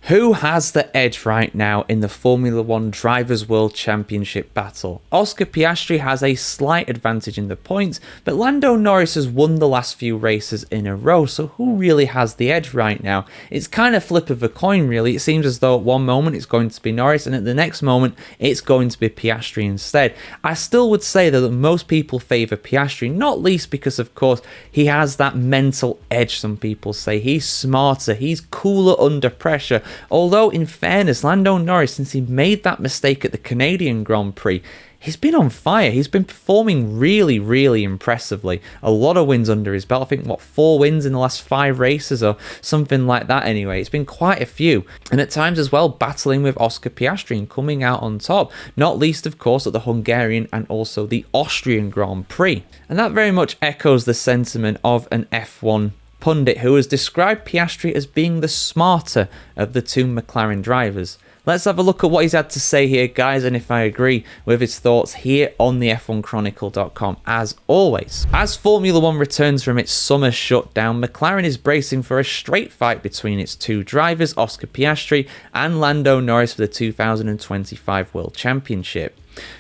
Who has the edge right now in the Formula One Drivers' World Championship battle? Oscar Piastri has a slight advantage in the points, but Lando Norris has won the last few races in a row, so who really has the edge right now? It's kind of flip of a coin, really. It seems as though at one moment it's going to be Norris, and at the next moment it's going to be Piastri instead. I still would say that most people favour Piastri, not least because, of course, he has that mental edge, some people say. He's smarter, he's cooler under pressure. Although, in fairness, Lando Norris, since he made that mistake at the Canadian Grand Prix, he's been on fire. He's been performing really, really impressively. A lot of wins under his belt. I think, 4 wins in the last 5 races or something like that anyway. It's been quite a few. And at times as well, battling with Oscar Piastri and coming out on top. Not least, of course, at the Hungarian and also the Austrian Grand Prix. And that very much echoes the sentiment of an F1 pundit who has described Piastri as being the smarter of the 2 McLaren drivers. Let's have a look at what he's had to say here, guys, and if I agree with his thoughts here on the F1Chronicle.com, as always. As Formula One returns from its summer shutdown, McLaren is bracing for a straight fight between its 2 drivers, Oscar Piastri and Lando Norris, for the 2025 World Championship.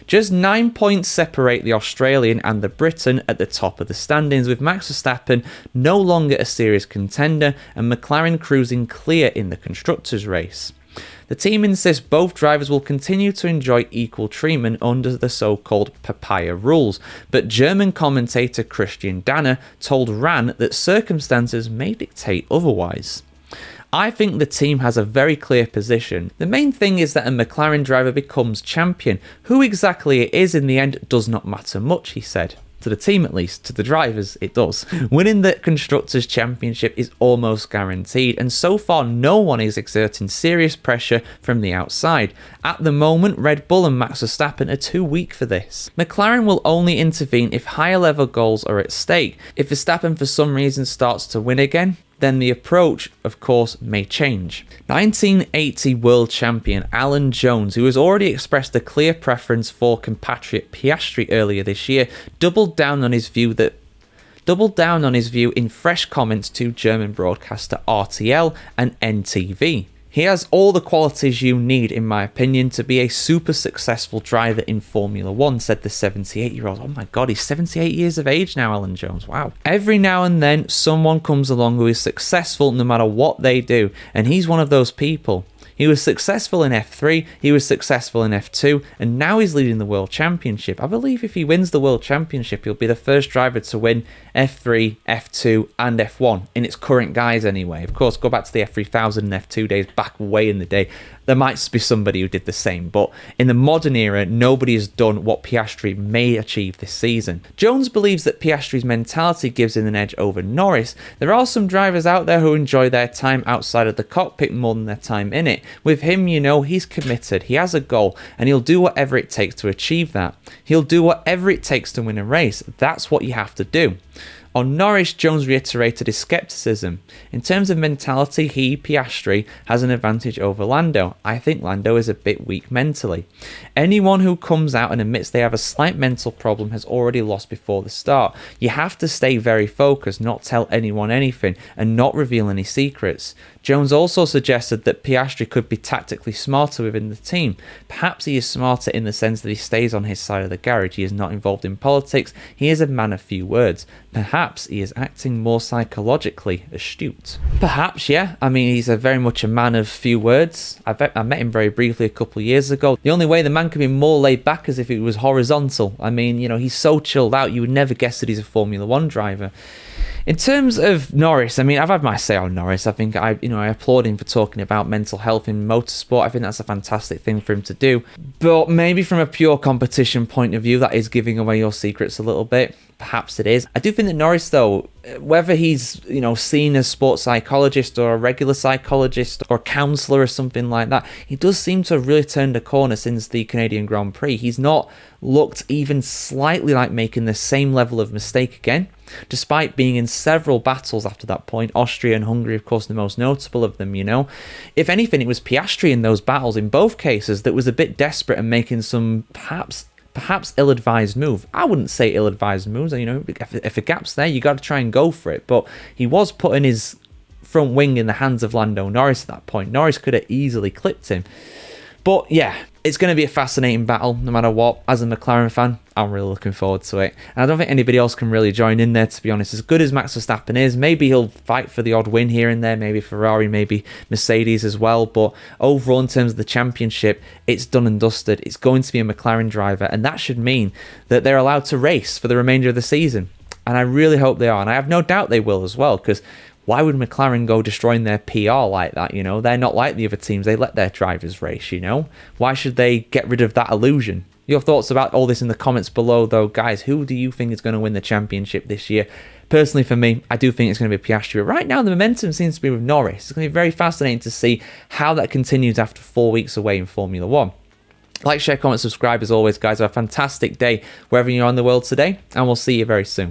Just 9 points separate the Australian and the Briton at the top of the standings, with Max Verstappen no longer a serious contender and McLaren cruising clear in the constructors' race. The team insists both drivers will continue to enjoy equal treatment under the so-called papaya rules, but German commentator Christian Danner told RAN that circumstances may dictate otherwise. I think the team has a very clear position. The main thing is that a McLaren driver becomes champion. Who exactly it is in the end does not matter much, he said. To the team at least, to the drivers it does. Winning the Constructors' Championship is almost guaranteed, and so far no one is exerting serious pressure from the outside. At the moment, Red Bull and Max Verstappen are too weak for this. McLaren will only intervene if higher level goals are at stake. If Verstappen for some reason starts to win again, then the approach, of course, may change. 1980 world champion Alan Jones, who has already expressed a clear preference for compatriot Piastri earlier this year, doubled down on his view in fresh comments to German broadcaster RTL and NTV. He has all the qualities you need, in my opinion, to be a super successful driver in Formula One, said the 78-year-old. Oh my god, he's 78 years of age now, Alan Jones. Wow. Every now and then, someone comes along who is successful no matter what they do, and he's one of those people. He was successful in F3, he was successful in F2, and now he's leading the World Championship. I believe if he wins the World Championship, he'll be the first driver to win F3, F2, and F1, in its current guise anyway. Of course, go back to the F3000 and F2 days back way in the day. There might be somebody who did the same, but in the modern era, nobody has done what Piastri may achieve this season. Jones believes that Piastri's mentality gives him an edge over Norris. There are some drivers out there who enjoy their time outside of the cockpit more than their time in it. With him, he's committed, he has a goal, and he'll do whatever it takes to achieve that. He'll do whatever it takes to win a race. That's what you have to do. On Norris, Jones reiterated his scepticism. In terms of mentality, Piastri, has an advantage over Lando. I think Lando is a bit weak mentally. Anyone who comes out and admits they have a slight mental problem has already lost before the start. You have to stay very focused, not tell anyone anything, and not reveal any secrets. Jones also suggested that Piastri could be tactically smarter within the team. Perhaps he is smarter in the sense that he stays on his side of the garage. He is not involved in politics. He is a man of few words. Perhaps he is acting more psychologically astute. Perhaps, yeah. I mean, he's very much a man of few words. I met him very briefly a couple of years ago. The only way the man could be more laid back is if he was horizontal. I mean, he's so chilled out, you would never guess that he's a Formula One driver. In terms of Norris, I mean, I've had my say on Norris. I think I applaud him for talking about mental health in motorsport. I think that's a fantastic thing for him to do. But maybe from a pure competition point of view, that is giving away your secrets a little bit. Perhaps it is. I do think that Norris, though, whether he's, seen as sports psychologist or a regular psychologist or counsellor or something like that, he does seem to have really turned a corner since the Canadian Grand Prix. He's not looked even slightly like making the same level of mistake again, despite being in several battles after that point. Austria and Hungary, of course, the most notable of them, If anything, it was Piastri in those battles, in both cases, that was a bit desperate and making some perhaps ill-advised move. I wouldn't say ill-advised moves. If a gap's there, you got to try and go for it. But he was putting his front wing in the hands of Lando Norris at that point. Norris could have easily clipped him. But yeah, it's going to be a fascinating battle no matter what. As a McLaren fan, I'm really looking forward to it. And I don't think anybody else can really join in there, to be honest. As good as Max Verstappen is, maybe he'll fight for the odd win here and there, maybe Ferrari, maybe Mercedes as well. But overall, in terms of the championship, it's done and dusted. It's going to be a McLaren driver, and that should mean that they're allowed to race for the remainder of the season. And I really hope they are, and I have no doubt they will as well, because why would McLaren go destroying their PR like that, you know? They're not like the other teams. They let their drivers race, you know? Why should they get rid of that illusion? Your thoughts about all this in the comments below, though. Guys, who do you think is going to win the championship this year? Personally, for me, I do think it's going to be Piastri. Right now, the momentum seems to be with Norris. It's going to be very fascinating to see how that continues after 4 weeks away in Formula 1. Like, share, comment, subscribe as always, guys. Have a fantastic day wherever you're in the world today, and we'll see you very soon.